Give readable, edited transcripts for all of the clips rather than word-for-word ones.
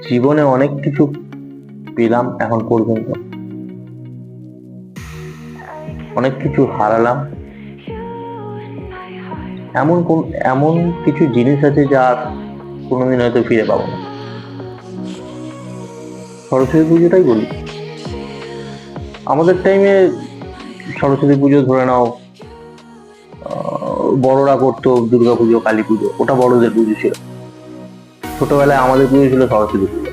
জীবনে অনেক কিছু পেলাম এখন পর্যন্ত, অনেক কিছু হারালাম। এমন কিছু জিনিস আছে যা কোনোদিন হয়তো ফিরে পাবো না। সরস্বতী পুজোটাই বলি, আমাদের টাইমে সরস্বতী পুজো ধরে নাও, বড়রা করতো দুর্গা পুজো, কালী পুজো, ওটা বড়দের পুজো ছিল। ছোটবেলায় আমাদের পুজো ছিল সরস্বতী পুজো।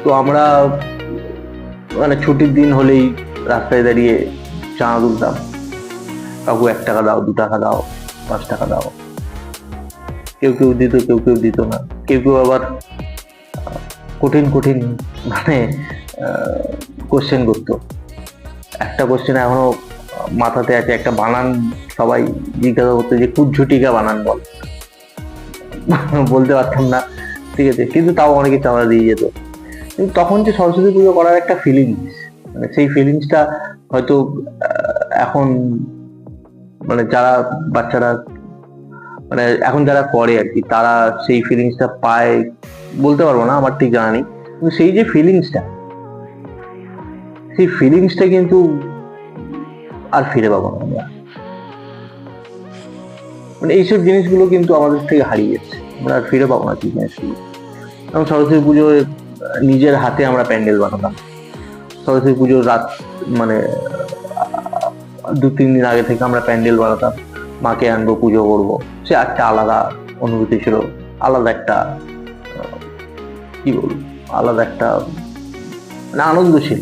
তো আমরা মানে ছুটির দিন হলেই রাস্তায় দাঁড়িয়ে চাঁদা তুলতাম, কাকু 1 টাকা দাও, 2 টাকা দাও, 5 টাকা দাও। কেউ কেউ দিত, কেউ কেউ দিত না। কেউ কেউ আবার কঠিন কঠিন মানে কোশ্চেন করতো। একটা কোশ্চেন এখনো মাথাতে আছে, একটা বানান সবাই জিজ্ঞাসা করতো যে কুজ্ঝটিকা বানান বল। বলতে পারতাম না, ঠিক আছে, কিন্তু তাও অনেকে চাঁদা দিয়ে যেত। কিন্তু তখন যে সরস্বতী পুজো করার একটা ফিলিংস, মানে সেই ফিলিংসটা হয়তো এখন মানে যারা বাচ্চারা মানে এখন যারা করে আর কি, তারা সেই ফিলিংসটা পায় বলতে পারবো না, আমার ঠিক জানা নেই। কিন্তু সেই যে ফিলিংসটা, সেই ফিলিংসটা কিন্তু আর ফিরে পাবো না আমরা। মানে এইসব জিনিসগুলো কিন্তু আমাদের থেকে হারিয়ে যাচ্ছে, আমরা আর ফিরে পাবো না সেই জিনিসগুলো। এবং সরস্বতী পুজোয় নিজের হাতে আমরা প্যান্ডেল বানাতাম। সরস্বতী পুজোর রাত মানে 2-3 দিন আগে থেকে আমরা প্যান্ডেল বানাতাম, মাকে আনবো, পুজো করবো। সে একটা আলাদা অনুভূতি ছিল, আলাদা একটা কি বলবো, আলাদা একটা মানে আনন্দ ছিল।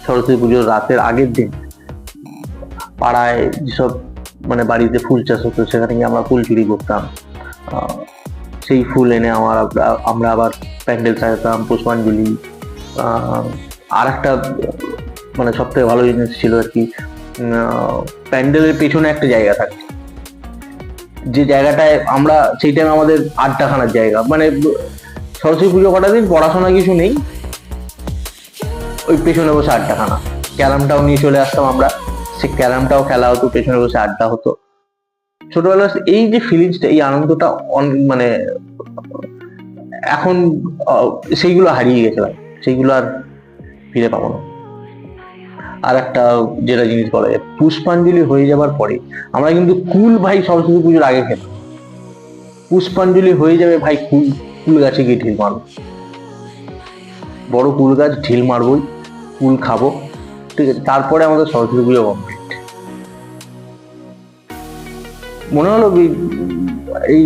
সরস্বতী পুজোর রাতের আগের দিন পাড়ায় যেসব মানে বাড়িতে ফুল চাষ হতো, সেখানে গিয়ে আমরা ফুল চুরি করতাম। সেই ফুল এনে আমরা আবার প্যান্ডেল সাজাতাম, পুষ্পাঞ্জলি। আর একটা মানে সব থেকে ভালো জিনিস ছিল আর কি, প্যান্ডেলের পেছনে একটা জায়গা থাকতো, যে জায়গাটায় আমরা সেই টাইমে আমাদের আড্ডাখানার জায়গা। মানে সরস্বতী পুজো কটা দিন পড়াশোনা কিছু নেই, ওই পেছনে বসে আড্ডাখানা। ক্যারামটাও নিয়ে চলে আসতাম আমরা, সে ক্যারামটাও খেলা হতো, পেছনে বসে আড্ডা হতো। ছোটবেলার এই যে ফিলিংসটা, এই আনন্দটা মানে এখন সেইগুলো হারিয়ে গেছে ভাই, সেইগুলো আর ফিরে পাবো না। আর একটা যেটা জিনিস বলা যায়, পুষ্পাঞ্জলি হয়ে যাবার পরে আমরা কিন্তু কুল ভাই সরস্বতী পুজোর আগে খেতাম। পুষ্পাঞ্জলি হয়ে যাবে ভাই, কুল গাছে গিয়ে ঢিল মারবো, বড় কুল গাছ, ঢিল মারবই, কুল খাবো, ঠিক আছে। তারপরে আমাদের সরস্বতী পুজো কমপ্লিট। মনে হলো এই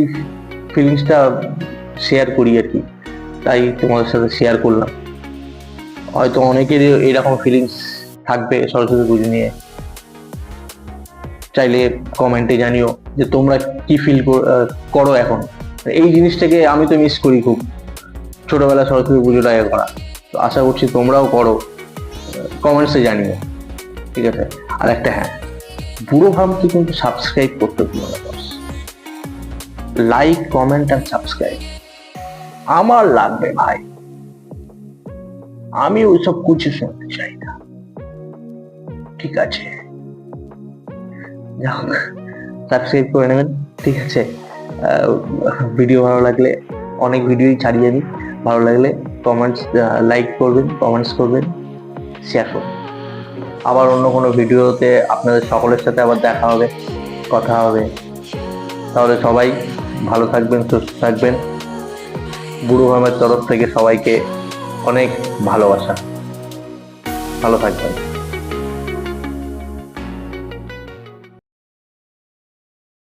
ফিলিংসটা শেয়ার করি আর কি, তাই তোমাদের সাথে শেয়ার করলাম। হয়তো অনেকেরই এরকম ফিলিংস থাকবে সরস্বতী পুজো নিয়ে। চাইলে কমেন্টে জানিও যে তোমরা কি ফিল করো এখন। এই জিনিসটাকে আমি তো মিস করি খুব, ছোটবেলা সরস্বতী পুজোটা করা। তো আশা করছি তোমরাও করো, কমেন্টসে জানিও, ঠিক আছে। আর একটা হ্যাঁ, বুড়ো ভাবকে কিন্তু সাবস্ক্রাইব করতে ভুলো না বস। লাইক, কমেন্ট আর সাবস্ক্রাইব আমার লাগবে ভাই, আমি ওইসব কিছু শুনতে চাই না, ঠিক আছে। সাবস্ক্রাইব করে নেবেন, ঠিক আছে। ভিডিও ভালো লাগলে, অনেক ভিডিওই ছাড়ি আমি, ভালো লাগলে কমেন্টস লাইক করবেন, কমেন্টস করবেন, শেয়ার করবেন। আবার অন্য কোনো ভিডিওতে আপনাদের সকলের সাথে আবার দেখা হবে, কথা হবে। তাহলে সবাই ভালো থাকবেন, সুস্থ থাকবেন। বুড়ো ভামের তরফ থেকে সবাইকে অনেক ভালোবাসা, ভালো থাকবেন।